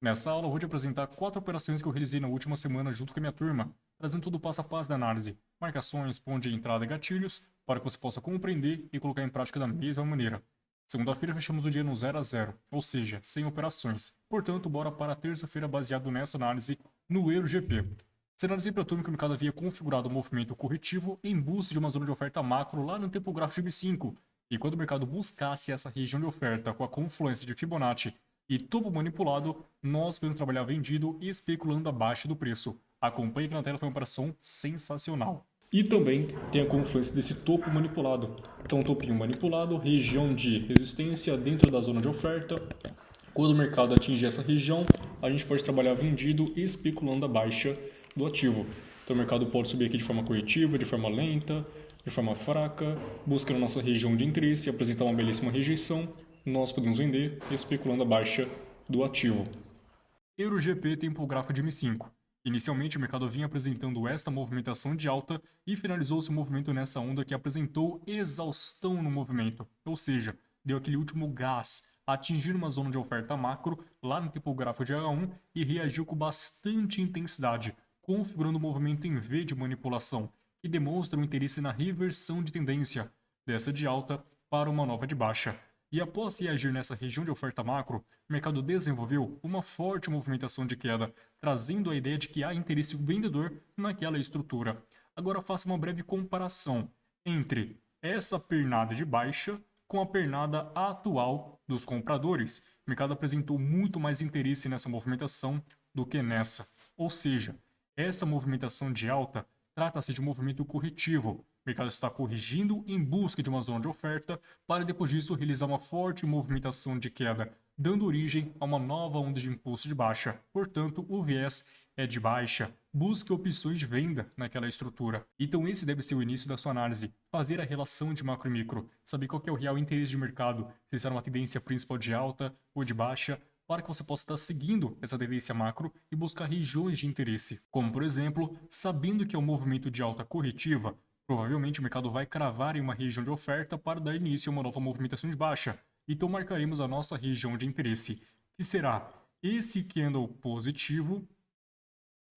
Nessa aula eu vou te apresentar 4 operações que eu realizei na última semana junto com a minha turma, trazendo todo o passo a passo da análise, marcações, ponto de entrada e gatilhos, para que você possa compreender e colocar em prática da mesma maneira. Segunda-feira fechamos o dia no 0 a 0, ou seja, sem operações. Portanto, bora para a terça-feira baseado nessa análise no EuroGP. Sinalizei para a turma que o mercado havia configurado um movimento corretivo em busca de uma zona de oferta macro lá no tempo gráfico de M5, e quando o mercado buscasse essa região de oferta com a confluência de Fibonacci e topo manipulado, nós podemos trabalhar vendido e especulando abaixo do preço. Acompanhe que na tela foi uma operação sensacional. E também tem a confluência desse topo manipulado. Então, topinho manipulado, região de resistência dentro da zona de oferta. Quando o mercado atingir essa região, a gente pode trabalhar vendido e especulando a baixa do ativo. Então, o mercado pode subir aqui de forma corretiva, de forma lenta, de forma fraca, buscando nossa região de interesse e apresentar uma belíssima rejeição. Nós podemos vender especulando a baixa do ativo. EuroGP tem um gráfico de M5. Inicialmente, o mercado vinha apresentando esta movimentação de alta e finalizou-se o movimento nessa onda que apresentou exaustão no movimento, ou seja, deu aquele último gás, atingindo uma zona de oferta macro lá no tipo gráfico de H1 e reagiu com bastante intensidade, configurando o movimento em V de manipulação, que demonstra um interesse na reversão de tendência, dessa de alta para uma nova de baixa. E após reagir nessa região de oferta macro, o mercado desenvolveu uma forte movimentação de queda, trazendo a ideia de que há interesse vendedor naquela estrutura. Agora faça uma breve comparação entre essa pernada de baixa com a pernada atual dos compradores. O mercado apresentou muito mais interesse nessa movimentação do que nessa. Ou seja, essa movimentação de alta trata-se de um movimento corretivo. O mercado está corrigindo em busca de uma zona de oferta para depois disso realizar uma forte movimentação de queda, dando origem a uma nova onda de impulso de baixa. Portanto, o viés é de baixa. Busque opções de venda naquela estrutura. Então esse deve ser o início da sua análise. Fazer a relação de macro e micro. Saber qual é o real interesse de mercado. Se será uma tendência principal de alta ou de baixa, para que você possa estar seguindo essa tendência macro e buscar regiões de interesse. Como, por exemplo, sabendo que é um movimento de alta corretiva, provavelmente o mercado vai cravar em uma região de oferta para dar início a uma nova movimentação de baixa. Então marcaremos a nossa região de interesse, que será esse candle positivo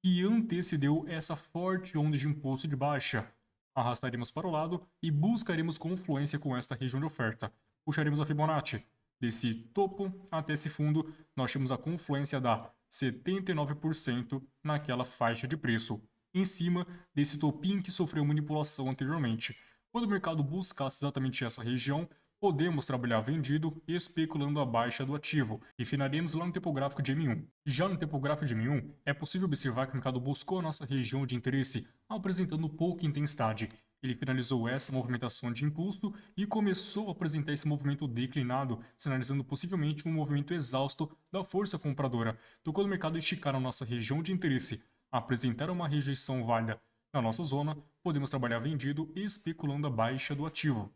que antecedeu essa forte onda de impulso de baixa. Arrastaremos para o lado e buscaremos confluência com esta região de oferta. Puxaremos a Fibonacci. Desse topo até esse fundo, nós temos a confluência da 79% naquela faixa de preço, em cima desse topinho que sofreu manipulação anteriormente. Quando o mercado buscasse exatamente essa região, podemos trabalhar vendido especulando a baixa do ativo e finaremos lá no tempo gráfico de M1. Já no tempo gráfico de M1, é possível observar que o mercado buscou a nossa região de interesse, apresentando pouca intensidade. Ele finalizou essa movimentação de impulso e começou a apresentar esse movimento declinado, sinalizando possivelmente um movimento exausto da força compradora. Então, quando o mercado esticar a nossa região de interesse, apresentar uma rejeição válida na nossa zona, podemos trabalhar vendido e especulando a baixa do ativo.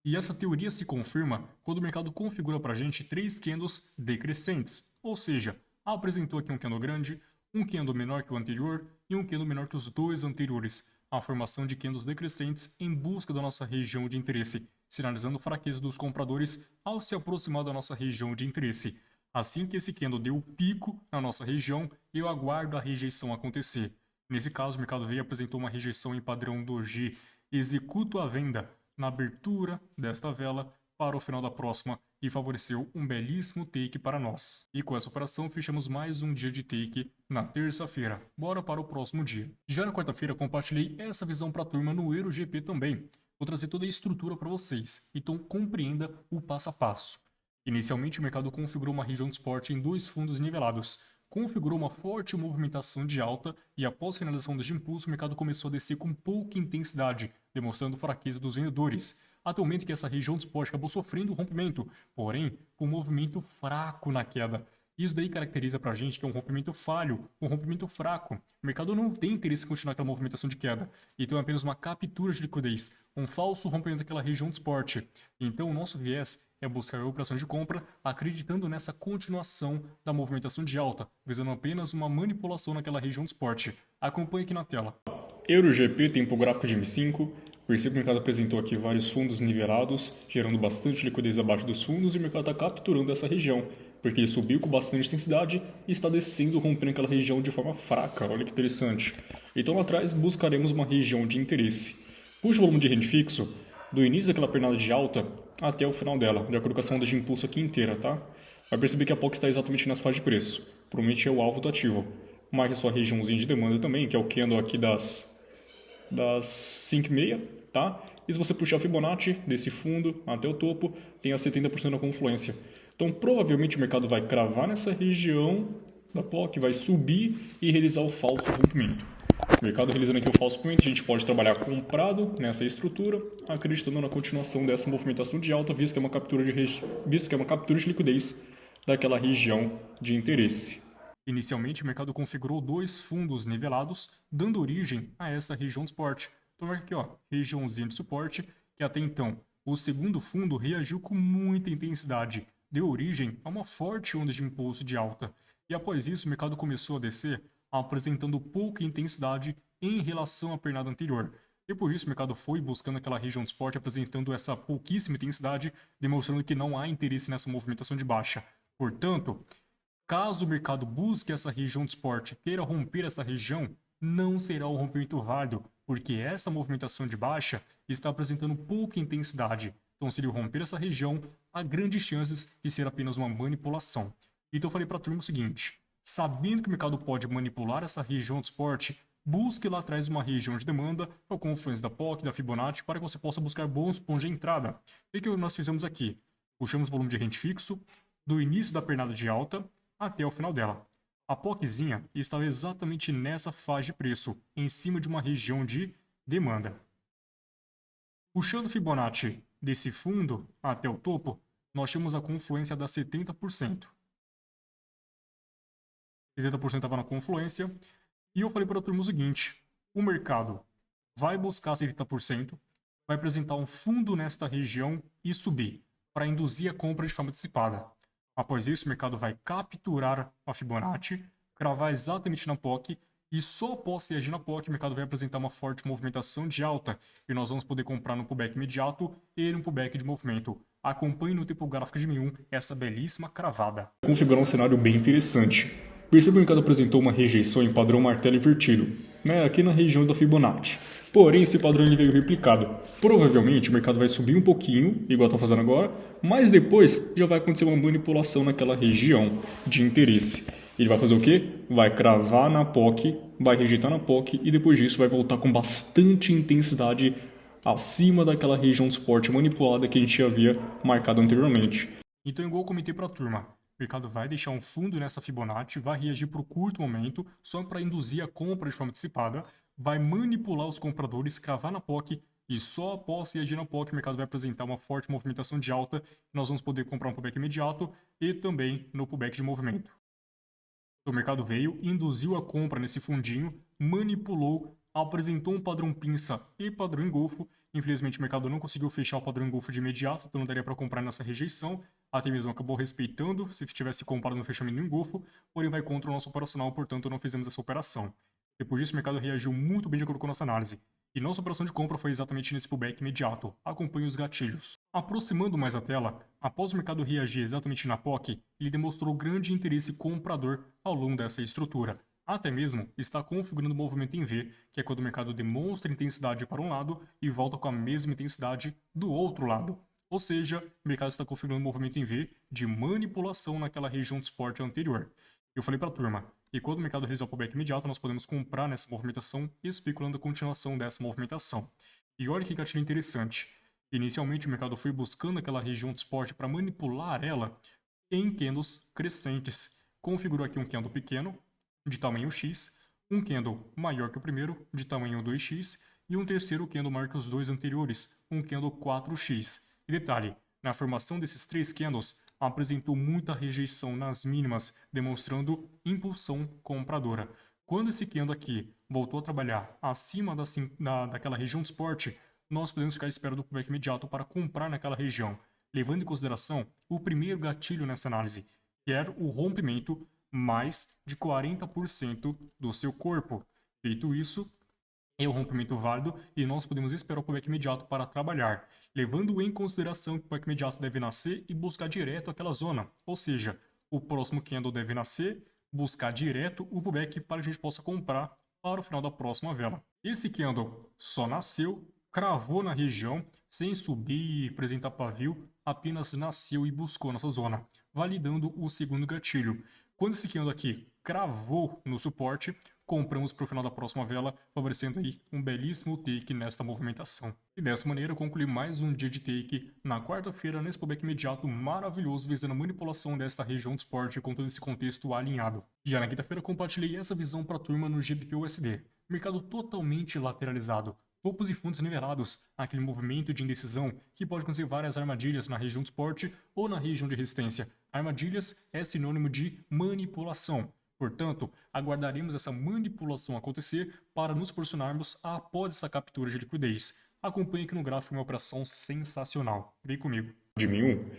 E essa teoria se confirma quando o mercado configura para a gente 3 candles decrescentes, ou seja, apresentou aqui um candle grande, um candle menor que o anterior e um candle menor que os dois anteriores, a formação de candles decrescentes em busca da nossa região de interesse, sinalizando fraqueza dos compradores ao se aproximar da nossa região de interesse. Assim que esse candle deu o pico na nossa região, eu aguardo a rejeição acontecer. Nesse caso, o mercado veio e apresentou uma rejeição em padrão doji, executo a venda na abertura desta vela para o final da próxima e favoreceu um belíssimo take para nós. E com essa operação fechamos mais um dia de take na terça-feira. Bora para o próximo dia. Já na quarta-feira compartilhei essa visão para a turma no EuroGP também. Vou trazer toda a estrutura para vocês, então compreenda o passo a passo. Inicialmente o mercado configurou uma região de suporte em 2 fundos nivelados, configurou uma forte movimentação de alta e após finalização deste impulso o mercado começou a descer com pouca intensidade, demonstrando fraqueza dos vendedores. Até o momento que essa região de suporte acabou sofrendo um rompimento, porém com um movimento fraco na queda. Isso daí caracteriza pra gente que é um rompimento falho, um rompimento fraco. O mercado não tem interesse em continuar aquela movimentação de queda. Então é apenas uma captura de liquidez, um falso rompimento daquela região de suporte. Então o nosso viés é buscar operações de compra, acreditando nessa continuação da movimentação de alta, visando apenas uma manipulação naquela região de suporte. Acompanhe aqui na tela. EuroGP tem um gráfico de M5. Perceba que o mercado apresentou aqui vários fundos nivelados, gerando bastante liquidez abaixo dos fundos e o mercado está capturando essa região. porque ele subiu com bastante intensidade e está descendo, rompendo aquela região de forma fraca. Olha que interessante. Então lá atrás buscaremos uma região de interesse, cujo volume de rende fixo, do início daquela pernada de alta até o final dela, de acordo com essa onda de impulso aqui inteira, tá? Vai perceber que a POC está exatamente nessa faixa de preço. Provavelmente é o alvo do ativo. Marque a sua regiãozinha de demanda também, que é o candle aqui das 5,6, tá? E se você puxar a Fibonacci desse fundo até o topo, tem a 70% da confluência. Então, provavelmente o mercado vai cravar nessa região da POC, vai subir e realizar o falso rompimento. O mercado realizando aqui o falso rompimento, a gente pode trabalhar comprado nessa estrutura, acreditando na continuação dessa movimentação de alta, visto que é uma captura de liquidez daquela região de interesse. Inicialmente, o mercado configurou dois fundos nivelados, dando origem a essa região de suporte. Então, aqui, ó, regiãozinha de suporte, que até então o segundo fundo reagiu com muita intensidade, deu origem a uma forte onda de impulso de alta. E após isso, o mercado começou a descer, apresentando pouca intensidade em relação à pernada anterior. Depois disso, o mercado foi buscando aquela região de suporte, apresentando essa pouquíssima intensidade, demonstrando que não há interesse nessa movimentação de baixa. Portanto, caso o mercado busque essa região de suporte, queira romper essa região, não será um rompimento válido, porque essa movimentação de baixa está apresentando pouca intensidade. Então, se ele romper essa região, há grandes chances de ser apenas uma manipulação. Então, eu falei para a turma o seguinte: sabendo que o mercado pode manipular essa região de suporte, busque lá atrás uma região de demanda, com a confluência da POC, da Fibonacci, para que você possa buscar bons pontos de entrada. E o que nós fizemos aqui? Puxamos o volume de rende fixo do início da pernada de alta até o final dela. A POCzinha estava exatamente nessa faixa de preço, em cima de uma região de demanda. Puxando o Fibonacci desse fundo até o topo, nós temos a confluência da 70%. 70% estava na confluência. E eu falei para a turma o seguinte: o mercado vai buscar 70%, vai apresentar um fundo nesta região e subir, para induzir a compra de forma antecipada. Após isso, o mercado vai capturar a Fibonacci, cravar exatamente na POC, e só após reagir na POC, o mercado vai apresentar uma forte movimentação de alta, e nós vamos poder comprar no pullback imediato e no pullback de movimento. Acompanhe no tempo gráfico de M1 essa belíssima cravada. Configurar um cenário bem interessante. Perceba que o mercado apresentou uma rejeição em padrão martelo invertido, aqui na região da Fibonacci. Porém, esse padrão ele veio replicado. Provavelmente o mercado vai subir um pouquinho, igual está fazendo agora, mas depois já vai acontecer uma manipulação naquela região de interesse. Ele vai fazer o quê? Vai cravar na POC, vai rejeitar na POC e depois disso vai voltar com bastante intensidade acima daquela região de suporte manipulada que a gente havia marcado anteriormente. Então, igual eu comentei para a turma, o mercado vai deixar um fundo nessa Fibonacci, vai reagir por curto momento, só para induzir a compra de forma antecipada, vai manipular os compradores, cravar na POC, e só após reagir na POC o mercado vai apresentar uma forte movimentação de alta, e nós vamos poder comprar um pullback imediato e também no pullback de movimento. O mercado veio, induziu a compra nesse fundinho, manipulou, apresentou um padrão pinça e padrão engolfo. Infelizmente o mercado não conseguiu fechar o padrão engolfo de imediato, então não daria para comprar nessa rejeição. Até mesmo acabou respeitando, se tivesse comprado no fechamento do engolfo, porém vai contra o nosso operacional, portanto não fizemos essa operação. Depois disso o mercado reagiu muito bem de acordo com a nossa análise. E nossa operação de compra foi exatamente nesse pullback imediato. Acompanhe os gatilhos. Aproximando mais a tela, após o mercado reagir exatamente na POC, ele demonstrou grande interesse comprador ao longo dessa estrutura. Até mesmo está configurando o movimento em V, que é quando o mercado demonstra intensidade para um lado e volta com a mesma intensidade do outro lado. Ou seja, o mercado está configurando um movimento em V de manipulação naquela região de suporte anterior. Eu falei para a turma, e quando o mercado realizar o pullback imediato, nós podemos comprar nessa movimentação, especulando a continuação dessa movimentação. E olha que gatilho interessante. Inicialmente, o mercado foi buscando aquela região de suporte para manipular ela em candles crescentes. Configurou aqui um candle pequeno, de tamanho X, um candle maior que o primeiro, de tamanho 2x, e um terceiro candle maior que os dois anteriores, um candle 4x. E detalhe, na formação desses três candles, apresentou muita rejeição nas mínimas, demonstrando impulsão compradora. Quando esse candle aqui voltou a trabalhar acima daquela região de suporte, nós podemos ficar à espera do pullback imediato para comprar naquela região, levando em consideração o primeiro gatilho nessa análise, que era o rompimento mais de 40% do seu corpo. Feito isso, é um rompimento válido e nós podemos esperar o pullback imediato para trabalhar, levando em consideração que o pullback imediato deve nascer e buscar direto aquela zona, ou seja, o próximo candle deve nascer, buscar direto o pullback para que a gente possa comprar para o final da próxima vela. Esse candle só nasceu, cravou na região, sem subir e apresentar pavio, apenas nasceu e buscou nossa zona, validando o segundo gatilho. Quando esse candle aqui cravou no suporte, compramos para o final da próxima vela, favorecendo aí um belíssimo take nesta movimentação. E dessa maneira eu concluí mais um dia de take na quarta-feira nesse pullback imediato maravilhoso, visando a manipulação desta região de suporte com todo esse contexto alinhado. Já na quinta-feira compartilhei essa visão para a turma no GBP/USD. Mercado totalmente lateralizado. Topos e fundos nivelados, aquele movimento de indecisão que pode acontecer várias armadilhas na região de suporte ou na região de resistência. Armadilhas é sinônimo de manipulação. Portanto, aguardaremos essa manipulação acontecer para nos posicionarmos após essa captura de liquidez. Acompanhe aqui no gráfico uma operação sensacional. Vem comigo. De 1001,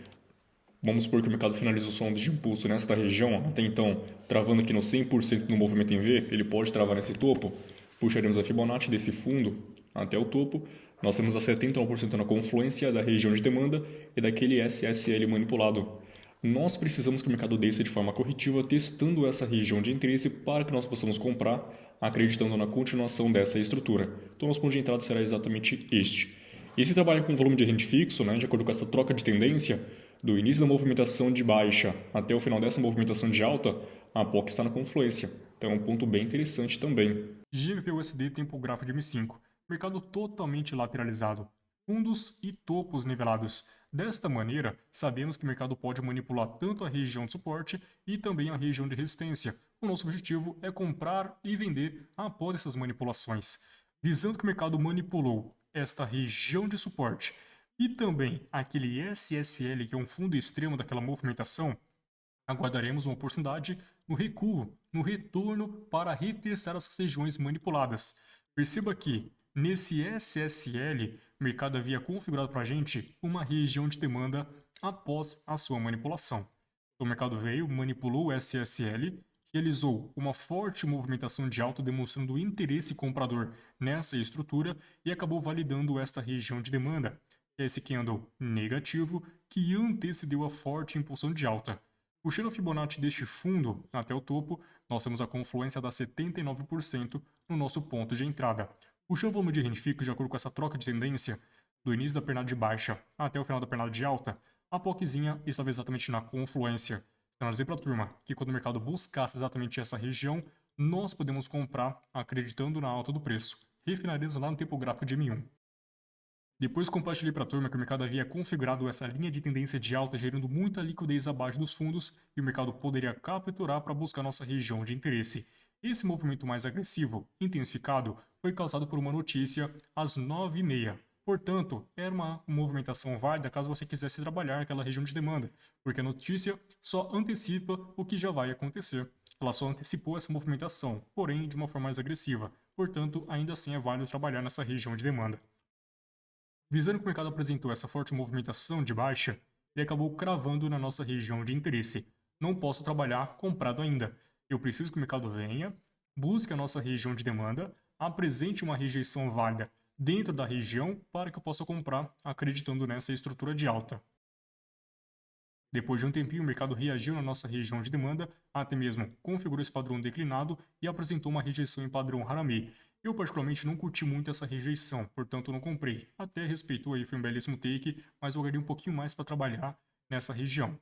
vamos supor que o mercado finaliza o som de impulso nesta região, até então travando aqui no 100% no movimento em V, ele pode travar nesse topo. Puxaremos a Fibonacci desse fundo até o topo. Nós temos a 79% na confluência da região de demanda e daquele SSL manipulado. Nós precisamos que o mercado desça de forma corretiva, testando essa região de interesse para que nós possamos comprar, acreditando na continuação dessa estrutura. Então, nosso ponto de entrada será exatamente este. E se trabalha com volume de rende fixo, de acordo com essa troca de tendência, do início da movimentação de baixa até o final dessa movimentação de alta, a POC está na confluência. Então, é um ponto bem interessante também. GBP/USD tempo gráfico de M5. Mercado totalmente lateralizado. Fundos e topos nivelados. Desta maneira, sabemos que o mercado pode manipular tanto a região de suporte e também a região de resistência. O nosso objetivo é comprar e vender após essas manipulações. Visando que o mercado manipulou esta região de suporte e também aquele SSL, que é um fundo extremo daquela movimentação, aguardaremos uma oportunidade no recuo, no retorno para retestar essas regiões manipuladas. Perceba que nesse SSL, o mercado havia configurado para a gente uma região de demanda após a sua manipulação. Então, o mercado veio, manipulou o SSL, realizou uma forte movimentação de alta demonstrando interesse comprador nessa estrutura e acabou validando esta região de demanda, que é esse candle negativo que antecedeu a forte impulsão de alta. Puxando a Fibonacci deste fundo até o topo, nós temos a confluência da 79% no nosso ponto de entrada. Puxando o volume de rende fixo de acordo com essa troca de tendência, do início da pernada de baixa até o final da pernada de alta, a POCzinha estava exatamente na confluência. Sinalizei para a turma que quando o mercado buscasse exatamente essa região, nós podemos comprar acreditando na alta do preço. Refinaremos lá no tempo gráfico de M1. Depois compartilhei para a turma que o mercado havia configurado essa linha de tendência de alta, gerando muita liquidez abaixo dos fundos e o mercado poderia capturar para buscar nossa região de interesse. Esse movimento mais agressivo, intensificado, foi causado por uma notícia às 9h30. Portanto, era uma movimentação válida caso você quisesse trabalhar naquela região de demanda, porque a notícia só antecipa o que já vai acontecer. Ela só antecipou essa movimentação, porém de uma forma mais agressiva. Portanto, ainda assim é válido trabalhar nessa região de demanda. Visando que o mercado apresentou essa forte movimentação de baixa, ele acabou cravando na nossa região de interesse. Não posso trabalhar comprado ainda. Eu preciso que o mercado venha, busque a nossa região de demanda, apresente uma rejeição válida dentro da região para que eu possa comprar acreditando nessa estrutura de alta. Depois de um tempinho, o mercado reagiu na nossa região de demanda, até mesmo configurou esse padrão declinado e apresentou uma rejeição em padrão Haramei. Eu particularmente não curti muito essa rejeição, portanto não comprei. Até respeitou aí, foi um belíssimo take, mas eu guardei um pouquinho mais para trabalhar nessa região.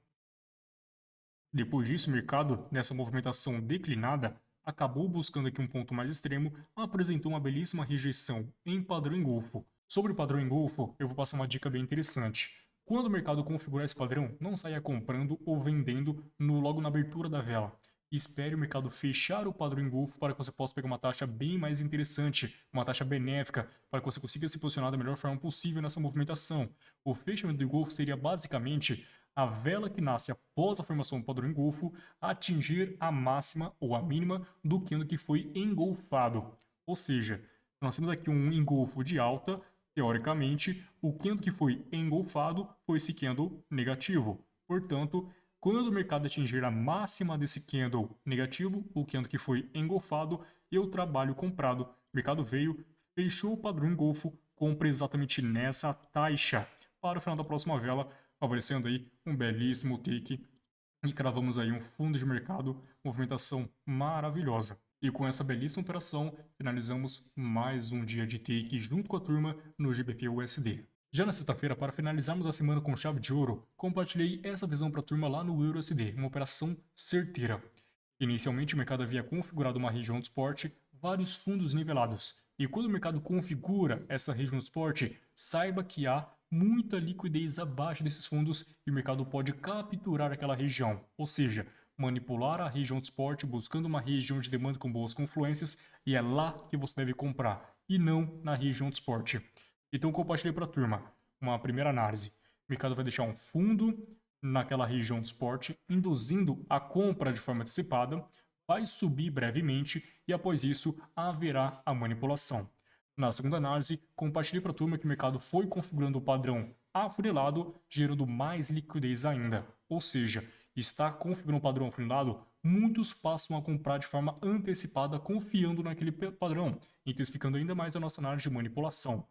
Depois disso, o mercado, nessa movimentação declinada, acabou buscando aqui um ponto mais extremo, apresentou uma belíssima rejeição em padrão engolfo. Sobre o padrão engolfo, eu vou passar uma dica bem interessante. Quando o mercado configurar esse padrão, não saia comprando ou vendendo logo na abertura da vela. Espere o mercado fechar o padrão engolfo para que você possa pegar uma taxa bem mais interessante, uma taxa benéfica, para que você consiga se posicionar da melhor forma possível nessa movimentação. O fechamento do engolfo seria basicamente a vela que nasce após a formação do padrão engolfo atingir a máxima ou a mínima do candle que foi engolfado. Ou seja, nós temos aqui um engolfo de alta, teoricamente, o candle que foi engolfado foi esse candle negativo. Portanto, quando o mercado atingir a máxima desse candle negativo, o candle que foi engolfado, eu trabalho comprado. O mercado veio, fechou o padrão engolfo, compra exatamente nessa taxa para o final da próxima vela, favorecendo aí um belíssimo take E cravamos aí um fundo de mercado, movimentação maravilhosa. E com essa belíssima operação, finalizamos mais um dia de take junto com a turma no GBP/USD. Já na sexta-feira, para finalizarmos a semana com chave de ouro, compartilhei essa visão para a turma lá no EURUSD, uma operação certeira. Inicialmente, o mercado havia configurado uma região de suporte, vários fundos nivelados. E quando o mercado configura essa região de suporte, saiba que há muita liquidez abaixo desses fundos e o mercado pode capturar aquela região, ou seja, manipular a região de suporte buscando uma região de demanda com boas confluências e é lá que você deve comprar e não na região de suporte. Então compartilhei para a turma uma primeira análise. O mercado vai deixar um fundo naquela região de suporte, induzindo a compra de forma antecipada, vai subir brevemente e após isso haverá a manipulação. Na segunda análise, compartilhei para a turma que o mercado foi configurando o padrão afunilado, gerando mais liquidez ainda. Ou seja, está configurando um padrão afunilado, muitos passam a comprar de forma antecipada confiando naquele padrão, intensificando ainda mais a nossa análise de manipulação.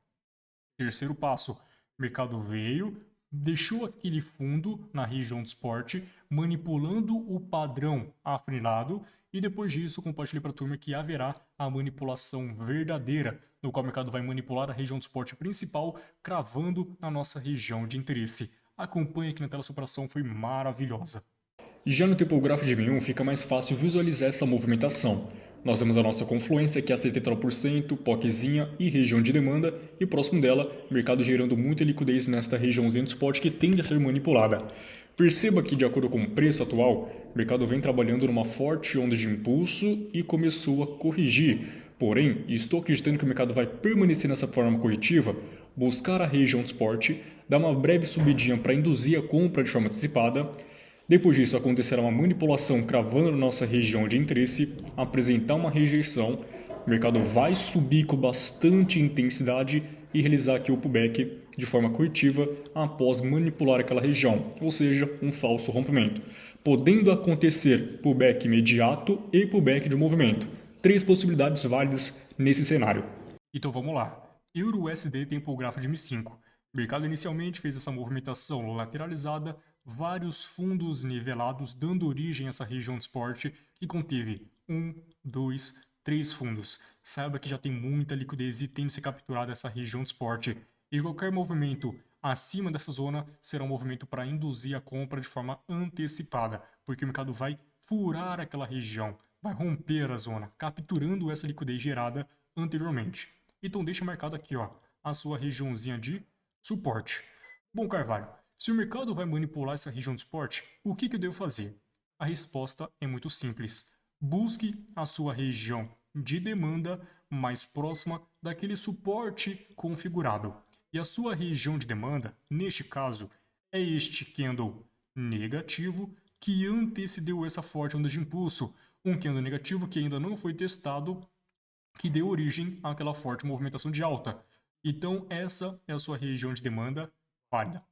Terceiro passo, o mercado veio, deixou aquele fundo na região de suporte, manipulando o padrão afunilado e depois disso compartilhei para a turma que haverá a manipulação verdadeira, no qual o mercado vai manipular a região de suporte principal, cravando na nossa região de interesse. Acompanhe aqui na tela, essa operação foi maravilhosa. Já no tempo gráfico de M1 fica mais fácil visualizar essa movimentação. Nós temos a nossa confluência, que é a 79%, POCzinha e região de demanda, e próximo dela, mercado gerando muita liquidez nesta regiãozinha de suporte que tende a ser manipulada. Perceba que, de acordo com o preço atual, o mercado vem trabalhando numa forte onda de impulso e começou a corrigir. Porém, estou acreditando que o mercado vai permanecer nessa forma corretiva, buscar a região de suporte, dar uma breve subidinha para induzir a compra de forma antecipada. Depois disso, acontecerá uma manipulação cravando na nossa região de interesse, apresentar uma rejeição, o mercado vai subir com bastante intensidade e realizar aqui o pullback de forma corretiva após manipular aquela região, ou seja, um falso rompimento. Podendo acontecer pullback imediato e pullback de movimento. 3 possibilidades válidas nesse cenário. Então vamos lá. EURUSD tem o gráfico de M5. O mercado inicialmente fez essa movimentação lateralizada, vários fundos nivelados, dando origem a essa região de suporte que conteve 1, 2, 3 fundos. Saiba que já tem muita liquidez e tem de ser capturada essa região de suporte. E qualquer movimento acima dessa zona será um movimento para induzir a compra de forma antecipada, porque o mercado vai furar aquela região, vai romper a zona, capturando essa liquidez gerada anteriormente. Então deixa marcado aqui, ó, a sua regiãozinha de suporte. Bom, Carvalho, se o mercado vai manipular essa região de suporte, o que eu devo fazer? A resposta é muito simples. Busque a sua região de demanda mais próxima daquele suporte configurado. E a sua região de demanda, neste caso, é este candle negativo que antecedeu essa forte onda de impulso. Um candle negativo que ainda não foi testado, que deu origem àquela forte movimentação de alta. Então, essa é a sua região de demanda válida.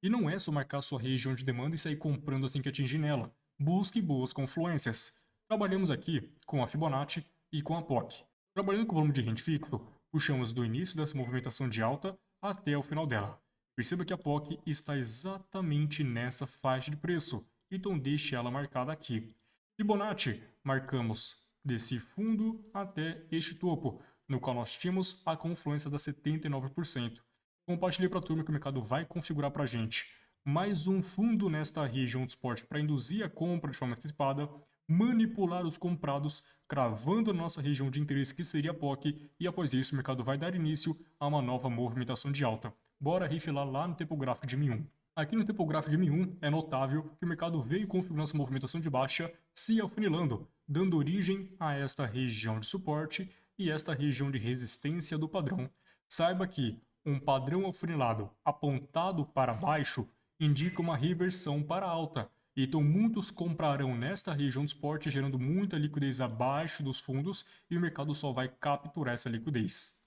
E não é só marcar a sua região de demanda e sair comprando assim que atingir nela. Busque boas confluências. Trabalhamos aqui com a Fibonacci e com a POC. Trabalhando com o volume de rente fixo, puxamos do início dessa movimentação de alta até o final dela. Perceba que a POC está exatamente nessa faixa de preço, então deixe ela marcada aqui. Fibonacci, marcamos desse fundo até este topo, no qual nós tínhamos a confluência da 79%. Compartilhei para a turma que o mercado vai configurar para a gente mais um fundo nesta região de suporte para induzir a compra de forma antecipada, manipular os comprados, cravando a nossa região de interesse que seria a POC, e após isso o mercado vai dar início a uma nova movimentação de alta. Bora refilar lá no tempo gráfico de M1. Aqui no tempo gráfico de M1 é notável que o mercado veio configurando essa movimentação de baixa, se afunilando, dando origem a esta região de suporte e esta região de resistência do padrão. Saiba que um padrão afunilado apontado para baixo indica uma reversão para alta. Então muitos comprarão nesta região de suporte, gerando muita liquidez abaixo dos fundos e o mercado só vai capturar essa liquidez.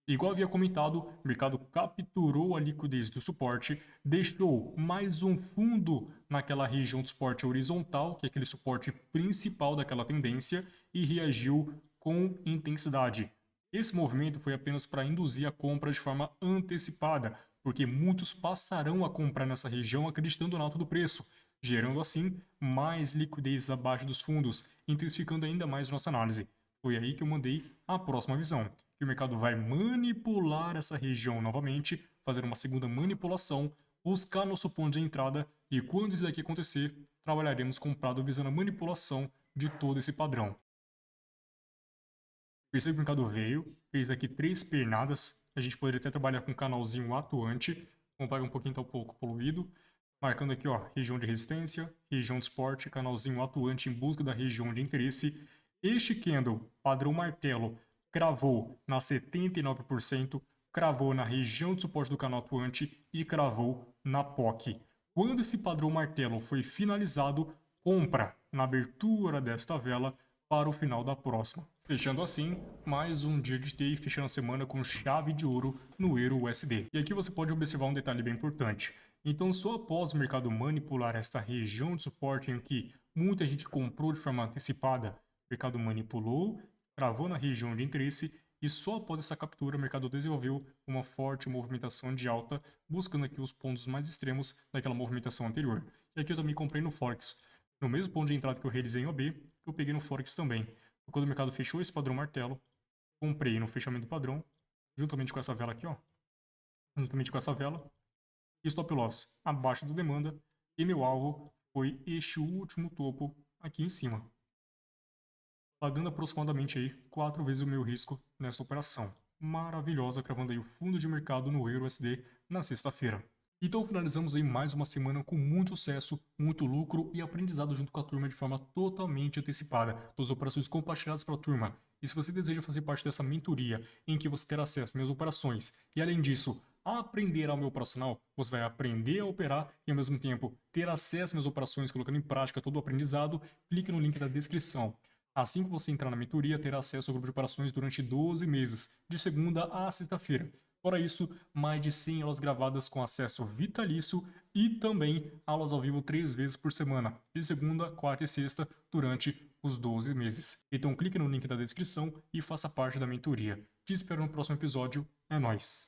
Igual havia comentado, o mercado capturou a liquidez do suporte, deixou mais um fundo naquela região de suporte horizontal, que é aquele suporte principal daquela tendência, e reagiu com intensidade. Esse movimento foi apenas para induzir a compra de forma antecipada, porque muitos passarão a comprar nessa região acreditando na alta do preço. gerando assim mais liquidez abaixo dos fundos, intensificando ainda mais nossa análise. Foi aí que eu mandei a próxima visão, que o mercado vai manipular essa região novamente, fazer uma segunda manipulação, buscar nosso ponto de entrada e quando isso daqui acontecer, trabalharemos comprado visando a manipulação de todo esse padrão. Percebe que o mercado veio, fez aqui 3 pernadas, a gente poderia até trabalhar com um canalzinho atuante, vamos pegar um pouquinho, tá um pouco poluído, marcando aqui, ó, região de resistência, região de suporte, canalzinho atuante em busca da região de interesse. Este candle, padrão martelo, cravou na 79%, cravou na região de suporte do canal atuante e cravou na POC. Quando esse padrão martelo foi finalizado, compra na abertura desta vela para o final da próxima. Fechando assim, mais um dia de day, fechando a semana com chave de ouro no Euro USD. E aqui você pode observar um detalhe bem importante. Então, só após o mercado manipular esta região de suporte em que muita gente comprou de forma antecipada, o mercado manipulou, travou na região de interesse e só após essa captura o mercado desenvolveu uma forte movimentação de alta, buscando aqui os pontos mais extremos daquela movimentação anterior. E aqui eu também comprei no Forex. No mesmo ponto de entrada que eu realizei em OB, eu peguei no Forex também. Quando o mercado fechou esse padrão martelo, comprei no fechamento do padrão, juntamente com essa vela aqui, ó. Juntamente com essa vela. E stop loss abaixo da demanda. E meu alvo foi este último topo aqui em cima. Pagando aproximadamente aí 4 vezes o meu risco nessa operação. Maravilhosa, cravando aí o fundo de mercado no Euro USD na sexta-feira. Então finalizamos aí mais uma semana com muito sucesso, muito lucro e aprendizado junto com a turma de forma totalmente antecipada. Todas as operações compartilhadas pela turma. E se você deseja fazer parte dessa mentoria em que você terá acesso às minhas operações e além disso aprender ao meu operacional, você vai aprender a operar e ao mesmo tempo ter acesso às minhas operações colocando em prática todo o aprendizado, clique no link da descrição. Assim que você entrar na mentoria, terá acesso ao grupo de operações durante 12 meses, de segunda a sexta-feira. Fora isso, mais de 100 aulas gravadas com acesso vitalício e também aulas ao vivo 3 vezes por semana, de segunda, quarta e sexta, durante os 12 meses. Então clique no link da descrição e faça parte da mentoria. Te espero no próximo episódio. É nóis!